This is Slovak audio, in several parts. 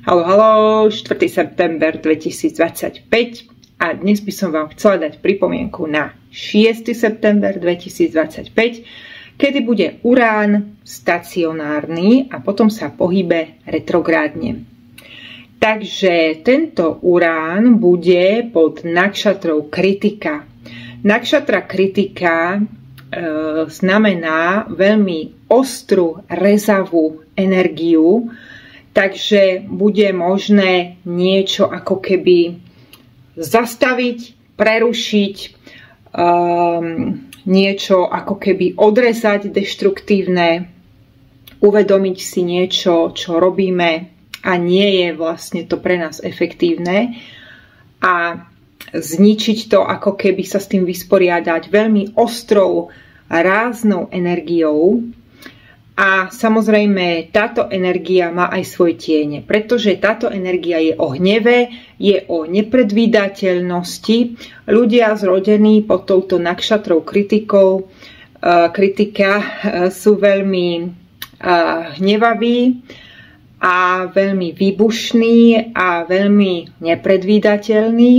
Halo, 4. september 2025 a dnes by som vám chcela dať pripomienku na 6. september 2025, kedy bude Urán stacionárny a potom sa pohybe retrográdne. Takže tento Urán bude pod nakšatrou Kritika. Nakšatra Kritika znamená veľmi ostrú, rezavú energiu, takže bude možné niečo ako keby zastaviť, prerušiť, niečo ako keby odrezať deštruktívne, uvedomiť si niečo, čo robíme a nie je vlastne to pre nás efektívne a zničiť to, ako keby sa s tým vysporiadať veľmi ostrou, ráznou energiou. A samozrejme táto energia má aj svoje tiene, pretože táto energia je o hneve, je o nepredvídateľnosti. Ľudia zrodení pod touto nakšatrou kritika sú veľmi hnevaví a veľmi výbušní a veľmi nepredvídateľní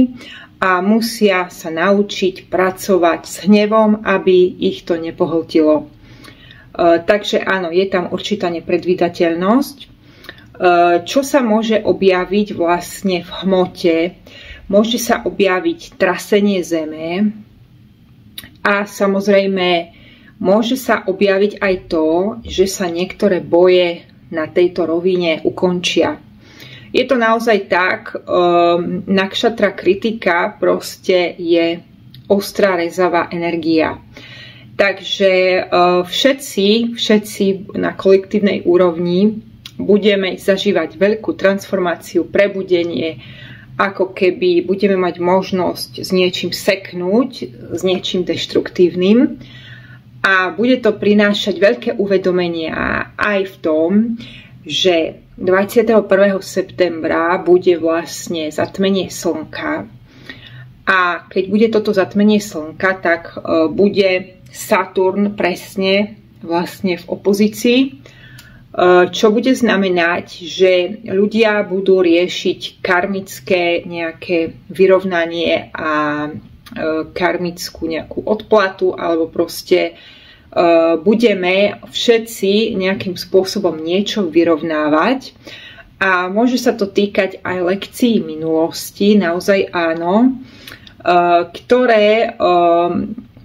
a musia sa naučiť pracovať s hnevom, aby ich to nepohltilo. Takže áno, je tam určitá nepredvídateľnosť. Čo sa môže objaviť vlastne v hmote? Môže sa objaviť trasenie zeme a samozrejme môže sa objaviť aj to, že sa niektoré boje na tejto rovine ukončia. Je to naozaj tak, nakšatra Kritika proste je ostrá, rezavá energia. Takže všetci na kolektívnej úrovni budeme zažívať veľkú transformáciu, prebudenie, ako keby budeme mať možnosť s niečím seknúť, s niečím deštruktívnym a bude to prinášať veľké uvedomenia aj v tom, že 21. septembra bude vlastne zatmenie slnka a keď bude toto zatmenie slnka, tak bude Saturn presne vlastne v opozícii, čo bude znamenať, že ľudia budú riešiť karmické nejaké vyrovnanie a karmickú nejakú odplatu, alebo proste budeme všetci nejakým spôsobom niečo vyrovnávať a môže sa to týkať aj lekcií minulosti, naozaj áno, ktoré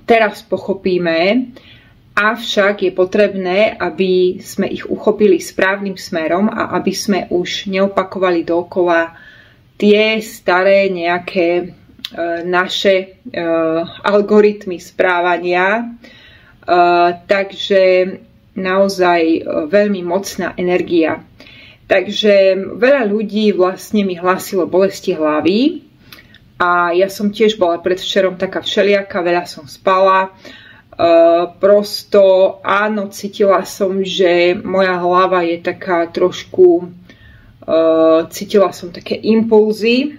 teraz pochopíme, avšak je potrebné, aby sme ich uchopili správnym smerom a aby sme už neopakovali dookola tie staré nejaké naše algoritmy správania. Takže naozaj veľmi mocná energia. Takže veľa ľudí vlastne mi hlásilo bolesti hlavy. A ja som tiež bola predvčerom taká všelijaká, veľa som spala. Prosto áno, cítila som, že moja hlava je taká trošku, cítila som také impulzy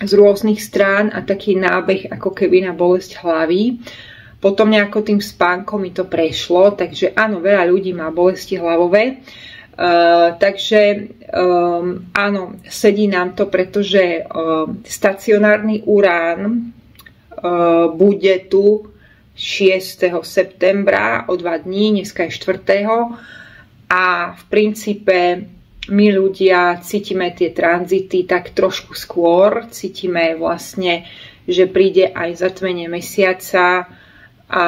z rôznych strán a taký nábeh ako keby na bolesť hlavy. Potom nejako tým spánkom mi to prešlo, takže áno, veľa ľudí má bolesti hlavové. Takže áno, sedí nám to, pretože stacionárny Urán bude tu 6. septembra o 2 dní, dneska je 4. A v princípe my ľudia cítime tie tranzity tak trošku skôr, cítime vlastne, že príde aj zatmenie mesiaca a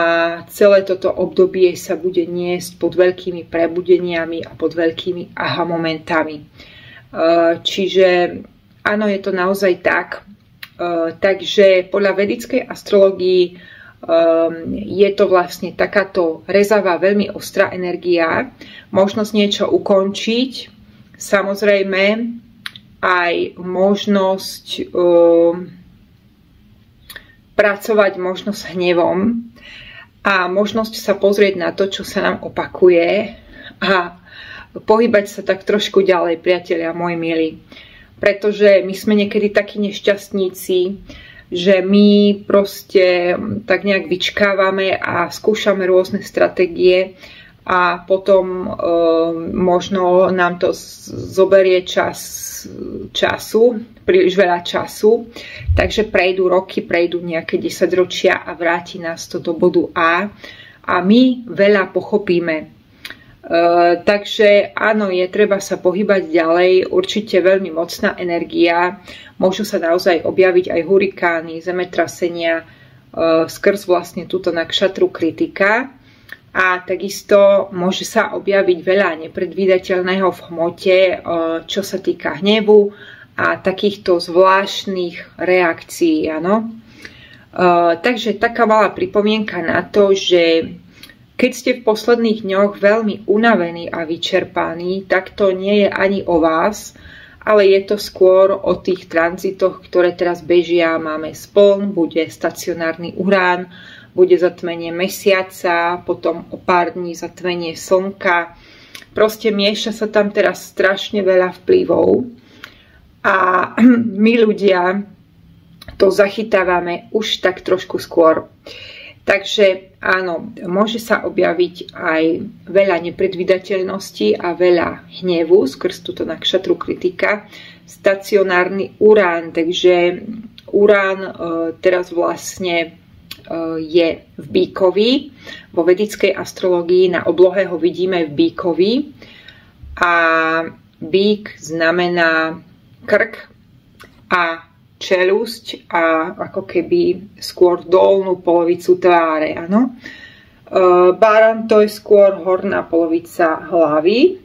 celé toto obdobie sa bude niesť pod veľkými prebudeniami a pod veľkými aha momentami. Čiže áno, je to naozaj tak. Takže podľa vedickej astrológii je to vlastne takáto rezavá, veľmi ostrá energia, možnosť niečo ukončiť, samozrejme aj možnosť pracovať možno s hnevom a možnosť sa pozrieť na to, čo sa nám opakuje a pohybať sa tak trošku ďalej, priatelia moji milí. Pretože my sme niekedy takí nešťastníci, že my proste tak nejak vyčkávame a skúšame rôzne stratégie a potom možno nám to zoberie času, príliš veľa času, takže prejdú roky, prejdú nejaké 10 ročia a vráti nás to do bodu a my veľa pochopíme. Takže áno, je treba sa pohybať ďalej, určite veľmi mocná energia, môžu sa naozaj objaviť aj hurikány, zemetrasenia skrz vlastne túto nakšatru kritika. A takisto môže sa objaviť veľa nepredvídateľného v hmote, čo sa týka hnevu a takýchto zvláštnych reakcií. Áno? Takže taká malá pripomienka na to, že keď ste v posledných dňoch veľmi unavení a vyčerpaní, tak to nie je ani o vás, ale je to skôr o tých tranzitoch, ktoré teraz bežia. Máme spln, bude stacionárny Urán, bude zatmenie mesiaca, potom o pár dní zatmenie slnka. Proste mieša sa tam teraz strašne veľa vplyvov a my ľudia to zachytávame už tak trošku skôr. Takže áno, môže sa objaviť aj veľa nepredvídateľnosti a veľa hnevu skrz túto nakšatru kritika. Stacionárny Urán, takže Urán teraz vlastne je v Bíkovi. Vo vedickej astrológii na oblohe ho vidíme v Bíkovi a Bík znamená krk a čelusť a ako keby skôr dolnú polovicu tváre. Áno? Barán to je skôr horná polovica hlavy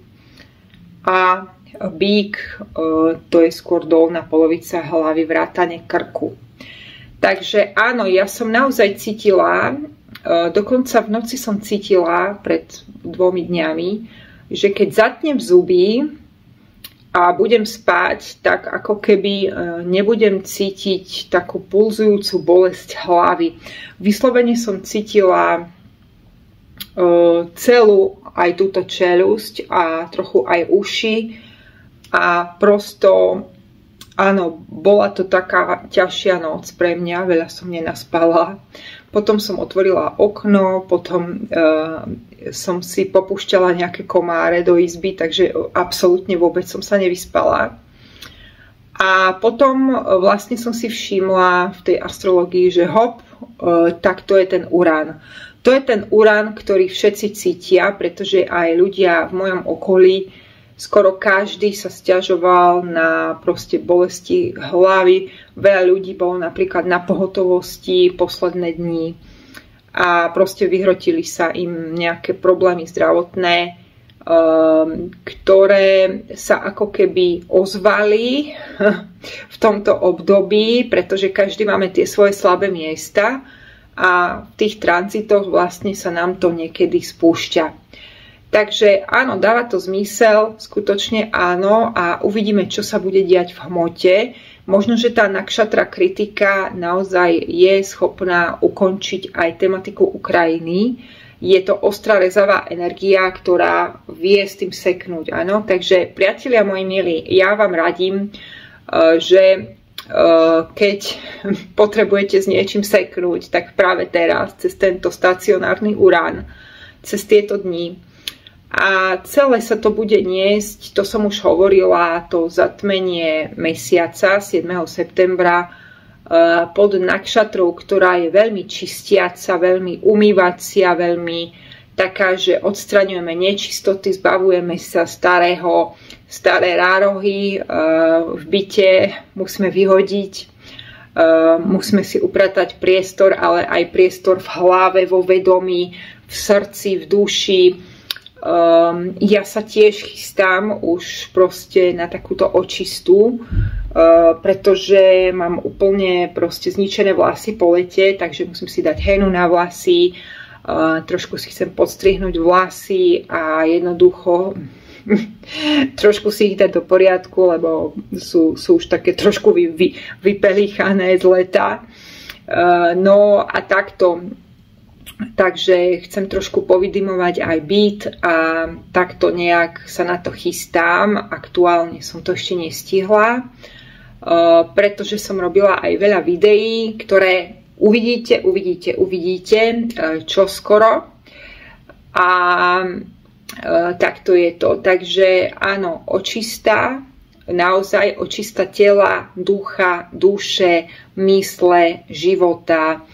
a Bík to je skôr dolná polovica hlavy vrátane krku. Takže áno, ja som naozaj cítila, dokonca v noci som cítila pred 2 dňami, že keď zatnem zuby a budem spať, tak ako keby nebudem cítiť takú pulzujúcu bolesť hlavy. Vyslovene som cítila celú aj túto čelusť a trochu aj uši a prosto áno, bola to taká ťažšia noc pre mňa, veľa som nenaspala. Potom som otvorila okno, potom som si popúšťala nejaké komáre do izby, takže absolútne vôbec som sa nevyspala. A potom vlastne som si všimla v tej astrológii, že hop, tak to je ten Urán. To je ten Urán, ktorý všetci cítia, pretože aj ľudia v mojom okolí, skoro každý sa sťažoval na proste bolesti hlavy. Veľa ľudí bolo napríklad na pohotovosti posledné dni a proste vyhrotili sa im nejaké problémy zdravotné, ktoré sa ako keby ozvali v tomto období, pretože každý máme tie svoje slabé miesta a v tých tranzitoch vlastne sa nám to niekedy spúšťa. Takže áno, dáva to zmysel, skutočne áno a uvidíme, čo sa bude diať v hmote. Možno, že tá nakšatra kritika naozaj je schopná ukončiť aj tematiku Ukrajiny. Je to ostrá rezavá energia, ktorá vie s tým seknúť. Áno? Takže priatelia moji milí, ja vám radím, že keď potrebujete s niečím seknúť, tak práve teraz, cez tento stacionárny Urán, cez tieto dni, a celé sa to bude niesť, to som už hovorila, to zatmenie mesiaca 7. septembra pod nakšatrou, ktorá je veľmi čistiaca, veľmi umývacia, veľmi taká, že odstraňujeme nečistoty, zbavujeme sa staré rárohy v byte, musíme vyhodiť, musíme si upratať priestor, ale aj priestor v hlave, vo vedomí, v srdci, v duši. Ja sa tiež chystám už proste na takúto očistu, pretože mám úplne proste zničené vlasy po lete, takže musím si dať hénu na vlasy, trošku si chcem podstrihnúť vlasy a jednoducho trošku si ich dať do poriadku, lebo sú už také trošku vypelíchané z leta. No a takto. Takže chcem trošku povydimovať aj byt a takto nejak sa na to chystám. Aktuálne som to ešte nestihla, pretože som robila aj veľa videí, ktoré uvidíte čoskoro. A takto je to. Takže áno, očista, naozaj očista tela, ducha, duše, mysle, života,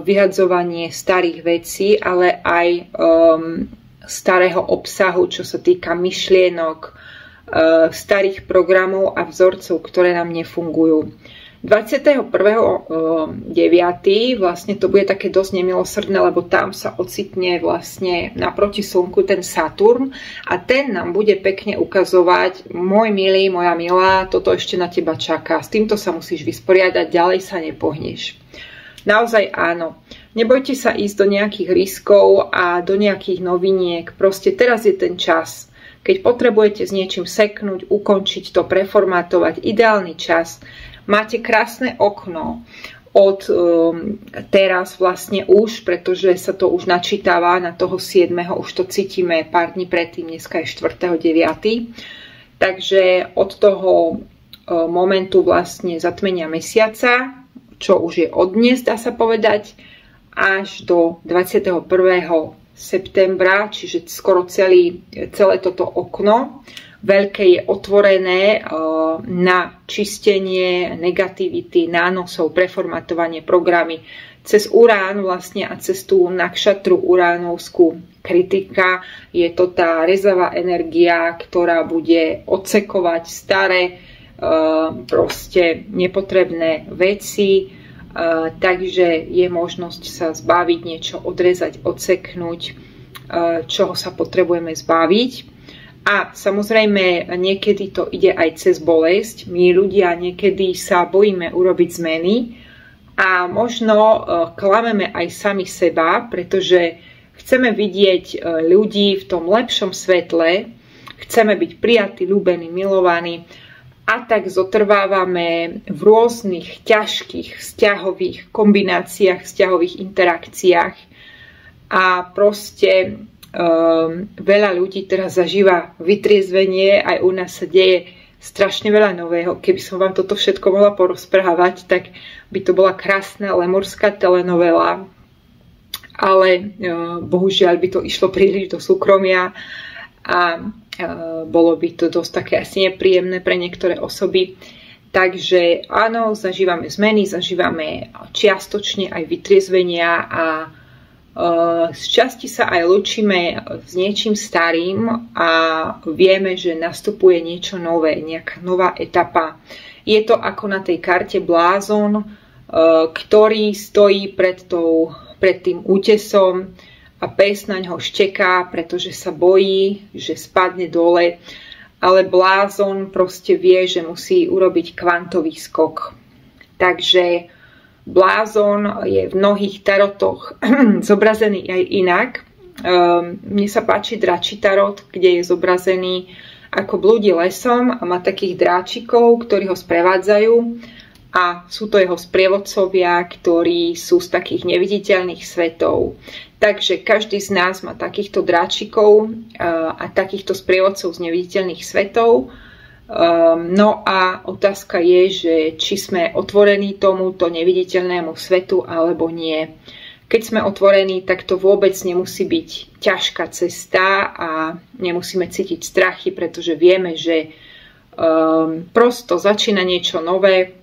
vyhadzovanie starých vecí, ale aj starého obsahu, čo sa týka myšlienok, starých programov a vzorcov, ktoré nám nefungujú. 21.9. vlastne to bude také dosť nemilosrdné, lebo tam sa ocitne vlastne naproti slnku ten Saturn a ten nám bude pekne ukazovať: môj milý, moja milá, toto ešte na teba čaká, s týmto sa musíš vysporiadať, ďalej sa nepohneš. Naozaj áno. Nebojte sa ísť do nejakých riskov a do nejakých noviniek. Proste teraz je ten čas. Keď potrebujete s niečím seknúť, ukončiť to, preformátovať, ideálny čas. Máte krásne okno od teraz vlastne už, pretože sa to už načítava na toho 7. Už to cítime pár dní predtým, dneska je 4.9. Takže od toho momentu vlastne zatmenia mesiaca, čo už je od dnes, dá sa povedať, až do 21. septembra, čiže skoro celé toto okno veľké je otvorené na čistenie negativity, nánosov, preformatovanie programy cez Urán vlastne a cez tú nakšatru uránovskú kritika. Je to tá rezavá energia, ktorá bude odsekovať staré proste nepotrebné veci, takže je možnosť sa zbaviť niečo, odrezať, odseknúť, čoho sa potrebujeme zbaviť. A samozrejme niekedy to ide aj cez bolesť. My ľudia niekedy sa bojíme urobiť zmeny a možno klameme aj sami seba, pretože chceme vidieť ľudí v tom lepšom svetle, chceme byť prijatí, ľúbení, milovaní a tak zotrvávame v rôznych ťažkých vzťahových kombináciách, vzťahových interakciách a proste veľa ľudí teraz zažíva vytriezvenie, aj u nás sa deje strašne veľa nového. Keby som vám toto všetko mohla porozprávať, tak by to bola krásna lemorská telenovela, ale bohužiaľ by to išlo príliš do súkromia a bolo by to dosť také asi nepríjemné pre niektoré osoby. Takže áno, zažívame zmeny, zažívame čiastočne aj vytriezvenia a z časti sa aj lúčime s niečím starým a vieme, že nastupuje niečo nové, nejaká nová etapa. Je to ako na tej karte blázon, ktorý stojí pred tým útesom a pes na ňo šteká, pretože sa bojí, že spadne dole, ale blázon proste vie, že musí urobiť kvantový skok. Takže blázon je v mnohých tarotoch zobrazený aj inak. Mne sa páči dračí tarot, kde je zobrazený ako blúdi lesom a má takých dráčikov, ktorí ho sprevádzajú a sú to jeho sprievodcovia, ktorí sú z takých neviditeľných svetov. Takže každý z nás má takýchto dráčikov a takýchto sprievodcov z neviditeľných svetov. No a otázka je, že či sme otvorení tomuto neviditeľnému svetu alebo nie. Keď sme otvorení, tak to vôbec nemusí byť ťažká cesta a nemusíme cítiť strachy, pretože vieme, že prosto začína niečo nové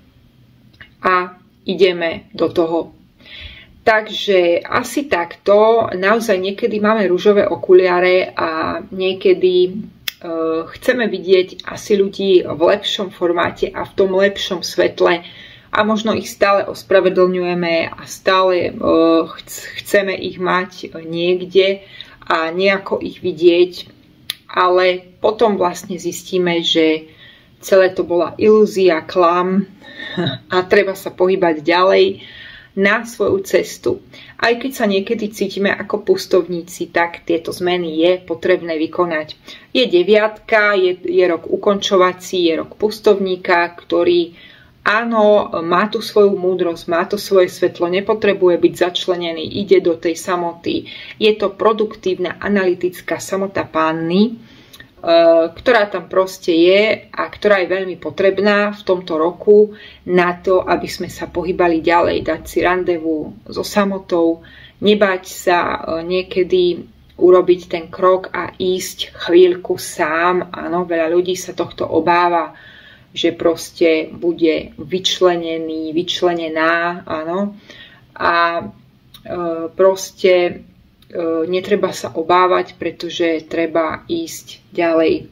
a ideme do toho. Takže asi takto. Naozaj niekedy máme ružové okuliare a niekedy chceme vidieť asi ľudí v lepšom formáte a v tom lepšom svetle a možno ich stále ospravedlňujeme a stále chceme ich mať niekde a nejako ich vidieť, ale potom vlastne zistíme, že celé to bola ilúzia, klam a treba sa pohybať ďalej na svoju cestu. Aj keď sa niekedy cítime ako pustovníci, tak tieto zmeny je potrebné vykonať. Je 9, je rok ukončovací, je rok pustovníka, ktorý áno, má tu svoju múdrosť, má to svoje svetlo, nepotrebuje byť začlenený, ide do tej samoty. Je to produktívna, analytická samota Panny, ktorá tam proste je a ktorá je veľmi potrebná v tomto roku na to, aby sme sa pohybali ďalej, dať si randevu so samotou, nebať sa niekedy urobiť ten krok a ísť chvíľku sám. Áno, veľa ľudí sa tohto obáva, že proste bude vyčlenený, vyčlenená, áno. A proste netreba sa obávať, pretože treba ísť ďalej.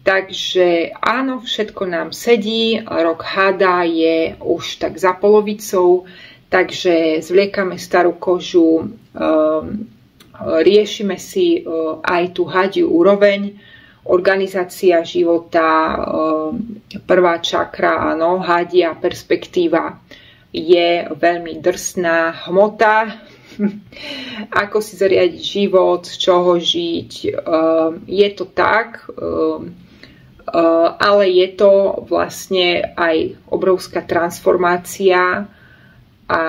Takže áno, všetko nám sedí, rok hada je už tak za polovicou, takže zvliekame starú kožu, riešime si aj tú hadiu úroveň, organizácia života, prvá čakra, áno, hadia perspektíva je veľmi drsná hmota. Ako si zariadiť život, z čoho žiť, je to tak, ale je to vlastne aj obrovská transformácia a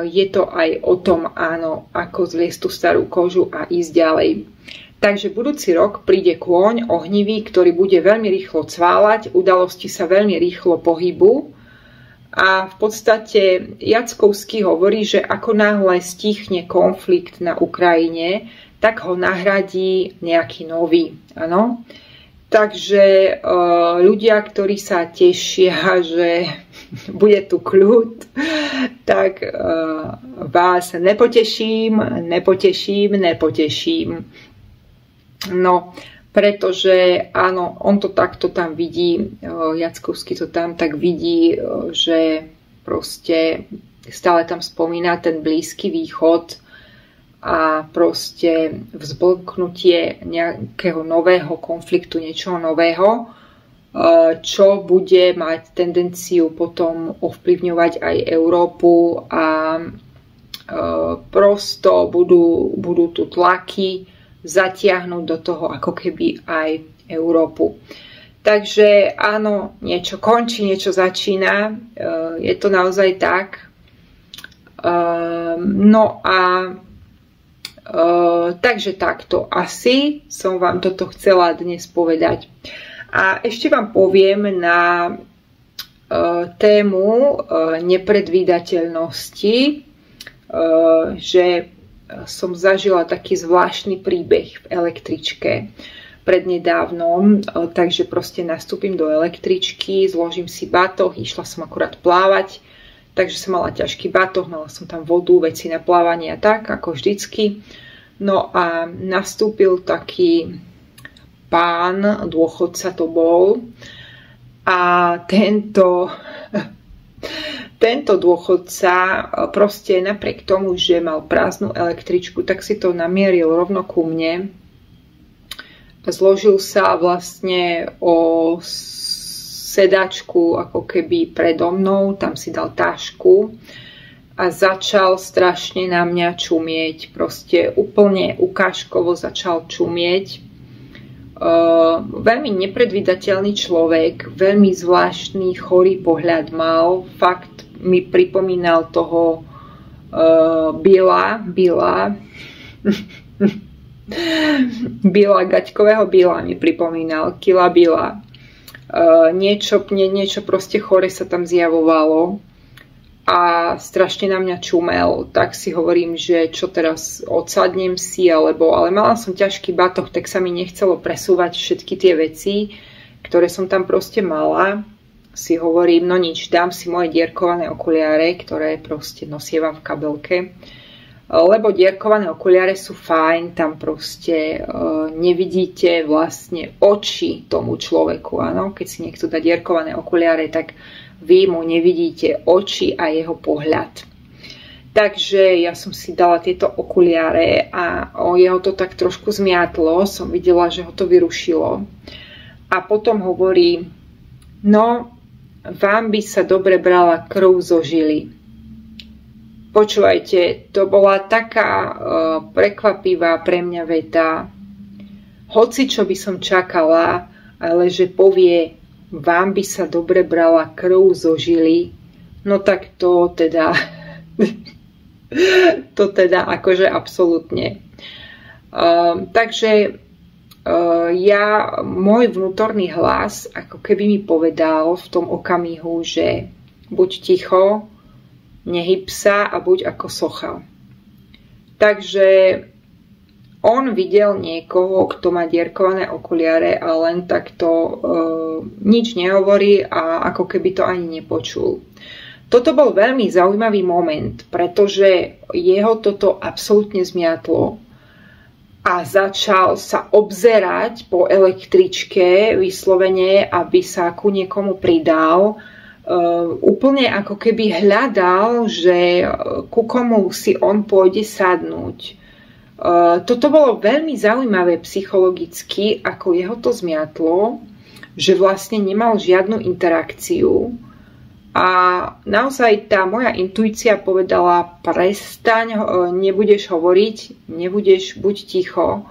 je to aj o tom, áno, ako zliesť tú starú kožu a ísť ďalej. Takže budúci rok príde kôň ohnivý, ktorý bude veľmi rýchlo cváľať, udalosti sa veľmi rýchlo pohybu a v podstate Jackovský hovorí, že ako náhle stichne konflikt na Ukrajine, tak ho nahradí nejaký nový. Áno? Takže ľudia, ktorí sa tešia, že bude tu kľud, tak vás nepoteším. No, pretože áno, on to takto tam vidí, Jackovský to tam tak vidí, že proste stále tam spomína ten Blízky východ a proste vzblknutie nejakého nového konfliktu, niečoho nového, čo bude mať tendenciu potom ovplyvňovať aj Európu a prosto budú tu tlaky zatiahnuť do toho ako keby aj Európu. Takže áno, niečo končí, niečo začína, je to naozaj tak. No a takže takto asi som vám toto chcela dnes povedať. A ešte vám poviem na tému nepredvídateľnosti, že som zažila taký zvláštny príbeh v električke prednedávnom, takže proste nastúpim do električky, zložím si batoh, išla som akurát plávať, takže som mala ťažký batoh, mala som tam vodu, veci na plávanie a tak, ako vždycky. No a nastúpil taký pán, dôchodca to bol, a tento dôchodca proste napriek tomu, že mal prázdnu električku, tak si to namieril rovno ku mne. Zložil sa vlastne o sedačku ako keby predo mnou, tam si dal tašku a začal strašne na mňa čumieť. Proste úplne ukážkovo začal čumieť. Veľmi nepredvídateľný človek, veľmi zvláštny, chorý pohľad mal. Fakt mi pripomínal toho gaťkového Billa mi pripomínal, Killa Billa. Niečo proste chore sa tam zjavovalo a strašne na mňa čumel. Tak si hovorím, že čo teraz, odsadnem si, ale mala som ťažký batoh, tak sa mi nechcelo presúvať všetky tie veci, ktoré som tam proste mala. Si hovorím, no nič, dám si moje dierkované okuliare, ktoré proste nosievam v kabelke. Lebo dierkované okuliare sú fajn, tam proste nevidíte vlastne oči tomu človeku. Áno? Keď si niekto dá dierkované okuliare, tak vy mu nevidíte oči a jeho pohľad. Takže ja som si dala tieto okuliare a jeho to tak trošku zmiatlo, som videla, že ho to vyrušilo. A potom hovorí, no, vám by sa dobre brala krv zo žily. Počúvajte, to bola taká prekvapivá pre mňa veta. Hoci čo by som čakala, ale že povie, vám by sa dobre brala krv zo žily, no tak to teda akože absolútne. Takže môj vnútorný hlas ako keby mi povedal v tom okamihu, že buď ticho, nehyb sa a buď ako socha. Takže on videl niekoho, kto má dierkované okuliare a len takto nič nehovorí a ako keby to ani nepočul. Toto bol veľmi zaujímavý moment, pretože jeho toto absolútne zmiatlo a začal sa obzerať po električke vyslovene, aby sa ku niekomu pridal. Úplne ako keby hľadal, že ku komu si on pôjde sadnúť. Toto bolo veľmi zaujímavé psychologicky, ako jeho to zmiatlo, že vlastne nemal žiadnu interakciu a naozaj tá moja intuícia povedala: prestaň, nebudeš hovoriť, buď ticho,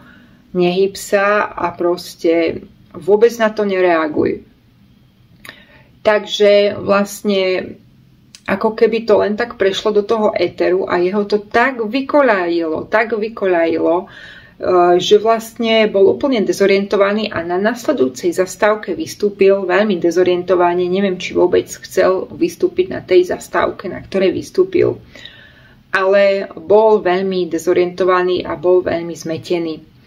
nehyb sa a proste vôbec na to nereaguj. Takže vlastne ako keby to len tak prešlo do toho éteru a jeho to tak vykoľajilo, že vlastne bol úplne dezorientovaný a na nasledujúcej zastávke vystúpil veľmi dezorientovane. Neviem, či vôbec chcel vystúpiť na tej zastávke, na ktorej vystúpil. Ale bol veľmi dezorientovaný a bol veľmi zmetený.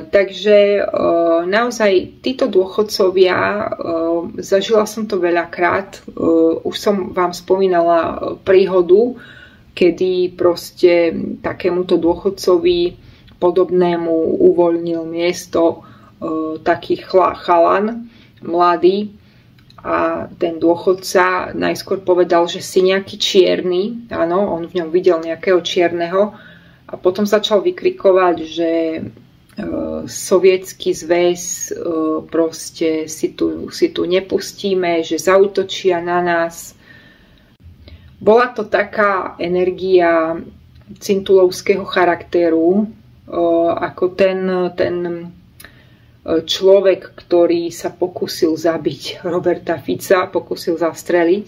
Takže naozaj títo dôchodcovia, zažila som to veľakrát, už som vám spomínala príhodu, kedy proste takémuto dôchodcovi podobnému uvoľnil miesto taký chalan mladý a ten dôchodca najskôr povedal, že si nejaký čierny, áno, on v ňom videl nejakého čierneho a potom začal vykrikovať, že Sovietsky zväz proste si tu nepustíme, že zaútočia na nás. Bola to taká energia cintulovského charakteru, ako ten človek, ktorý sa pokúsil zabiť Roberta Fica, pokúsil zastreliť.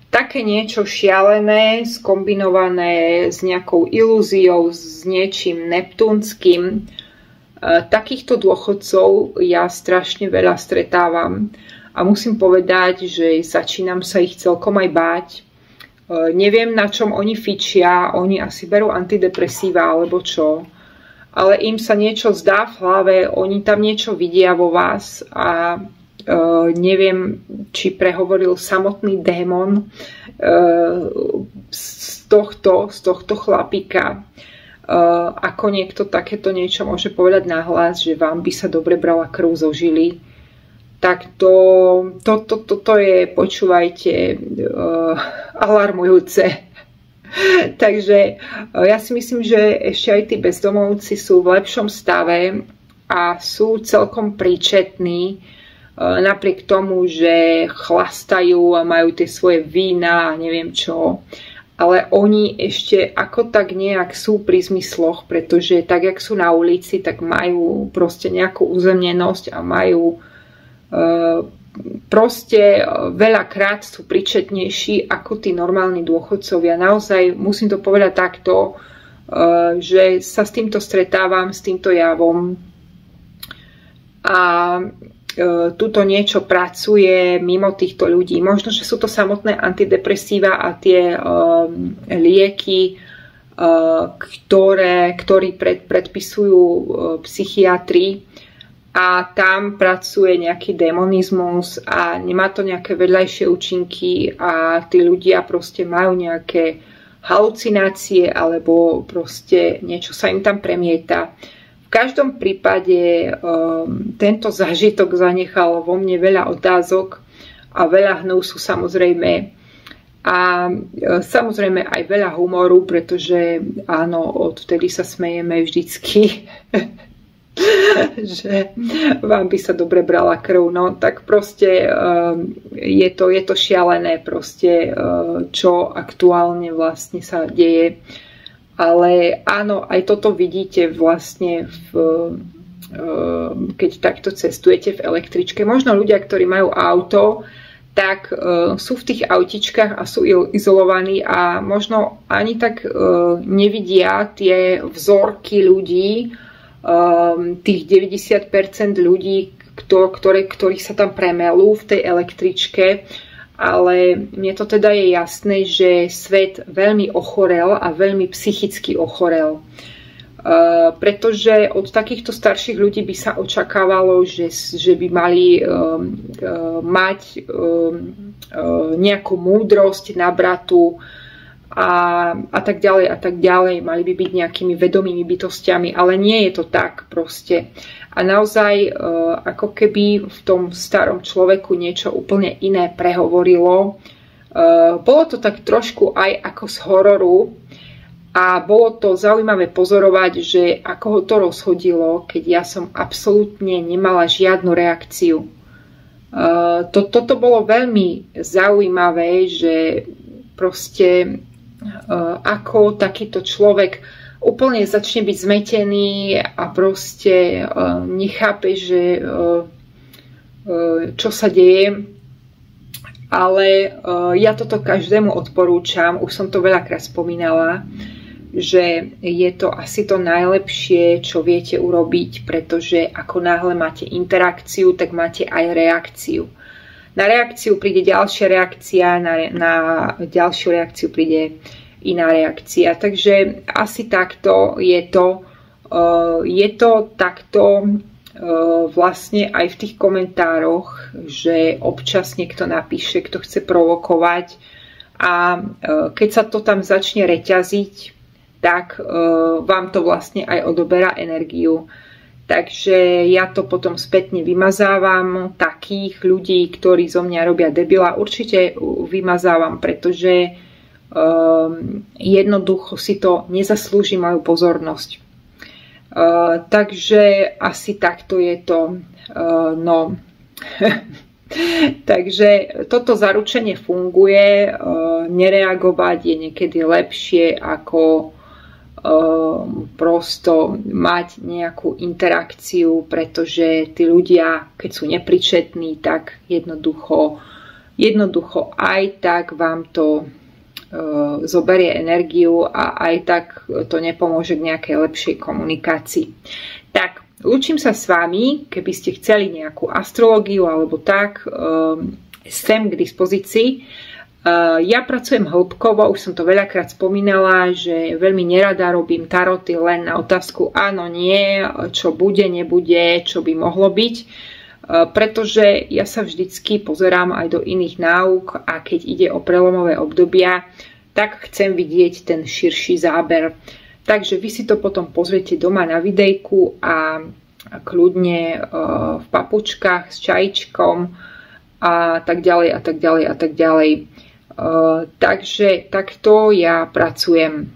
Také niečo šialené, skombinované s nejakou ilúziou, s niečím neptúnskym. Takýchto dôchodcov ja strašne veľa stretávam a musím povedať, že začínam sa ich celkom aj báť. Neviem, na čom oni fičia, oni asi berú antidepresíva alebo čo, ale im sa niečo zdá v hlave, oni tam niečo vidia vo vás a neviem, či prehovoril samotný démon z tohto chlapíka. Ako niekto takéto niečo môže povedať nahlas, že vám by sa dobre brala krv zo žily, tak toto je, počúvajte, alarmujúce. Takže ja si myslím, že ešte aj tí bezdomovci sú v lepšom stave a sú celkom príčetní, napriek tomu, že chlastajú a majú tie svoje vína a neviem čo. Ale oni ešte ako tak nejak sú pri zmysloch, pretože tak, jak sú na ulici, tak majú proste nejakú uzemnenosť a majú proste veľakrát sú príčetnejší ako tí normálni dôchodcovia. Naozaj musím to povedať takto, že sa s týmto stretávam, s týmto javom a tuto niečo pracuje mimo týchto ľudí. Možno, že sú to samotné antidepresíva a tie lieky, ktorí predpisujú psychiatri a tam pracuje nejaký démonizmus a nemá to nejaké vedľajšie účinky a tí ľudia proste majú nejaké halucinácie alebo proste niečo sa im tam premieta. V každom prípade tento zážitok zanechal vo mne veľa otázok a veľa hnúsu samozrejme. A samozrejme aj veľa humoru, pretože áno, odvtedy sa smejeme vždycky, že vám by sa dobre brala krv. No tak proste je to šialené proste, čo aktuálne vlastne sa deje. Ale áno, aj toto vidíte vlastne, keď takto cestujete v električke. Možno ľudia, ktorí majú auto, tak sú v tých autičkách a sú izolovaní a možno ani tak nevidia tie vzorky ľudí, tých 90% ľudí, ktorí sa tam premelú v tej električke. Ale mne to teda je jasné, že svet veľmi ochorel a veľmi psychicky ochorel. Pretože od takýchto starších ľudí by sa očakávalo, že by mali mať nejakú múdrosť nabratu a tak ďalej a tak ďalej. Mali by byť nejakými vedomými bytostiami, ale nie je to tak proste. A naozaj ako keby v tom starom človeku niečo úplne iné prehovorilo. Bolo to tak trošku aj ako z hororu a bolo to zaujímavé pozorovať, že ako ho to rozhodilo, keď ja som absolútne nemala žiadnu reakciu. Toto bolo veľmi zaujímavé, že proste ako takýto človek úplne začne byť zmetený a proste nechápe, že čo sa deje. Ale ja toto každému odporúčam, už som to veľakrát spomínala, že je to asi to najlepšie, čo viete urobiť, pretože ako náhle máte interakciu, tak máte aj reakciu. Na reakciu príde ďalšia reakcia, na ďalšiu reakciu príde iná reakcia. Takže asi takto je to. Je to takto vlastne aj v tých komentároch, že občas niekto napíše, kto chce provokovať a keď sa to tam začne reťaziť, tak vám to vlastne aj odoberá energiu. Takže ja to potom spätne vymazávam. Takých ľudí, ktorí zo mňa robia debila, určite vymazávam, pretože jednoducho si to nezaslúži moju pozornosť. Takže asi takto je to. No. Takže toto zaručenie funguje. Nereagovať je niekedy lepšie ako prosto mať nejakú interakciu, pretože tí ľudia, keď sú nepričetní, tak jednoducho aj tak vám to zoberie energiu a aj tak to nepomôže k nejakej lepšej komunikácii. Tak, lúčim sa s vami, keby ste chceli nejakú astrológiu alebo tak, sem k dispozícii. Ja pracujem hĺbkovo, už som to veľakrát spomínala, že veľmi nerada robím taroty len na otázku áno, nie, čo bude, nebude, čo by mohlo byť, pretože ja sa vždycky pozerám aj do iných náuk a keď ide o prelomové obdobia, tak chcem vidieť ten širší záber. Takže vy si to potom pozriete doma na videjku a kľudne v papučkách s čajičkom a tak ďalej a tak ďalej a tak ďalej. Takže takto ja pracujem.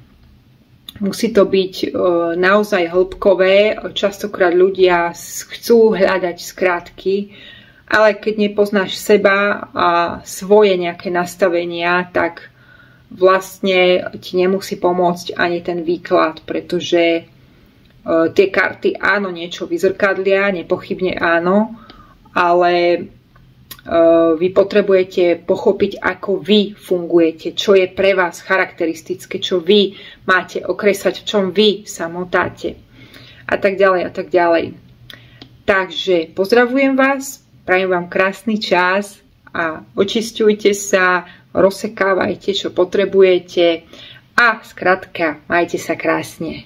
Musí to byť naozaj hĺbkové. Častokrát ľudia chcú hľadať skratky, ale keď nepoznáš seba a svoje nejaké nastavenia, tak vlastne ti nemusí pomôcť ani ten výklad, pretože tie karty áno niečo vyzrkadlia, nepochybne áno, ale vy potrebujete pochopiť, ako vy fungujete, čo je pre vás charakteristické, čo vy máte okresať, v čom vy sa motáte a tak ďalej a tak ďalej. Takže pozdravujem vás, prajem vám krásny čas a očisťujte sa, rozsekávajte, čo potrebujete a skrátka, majte sa krásne.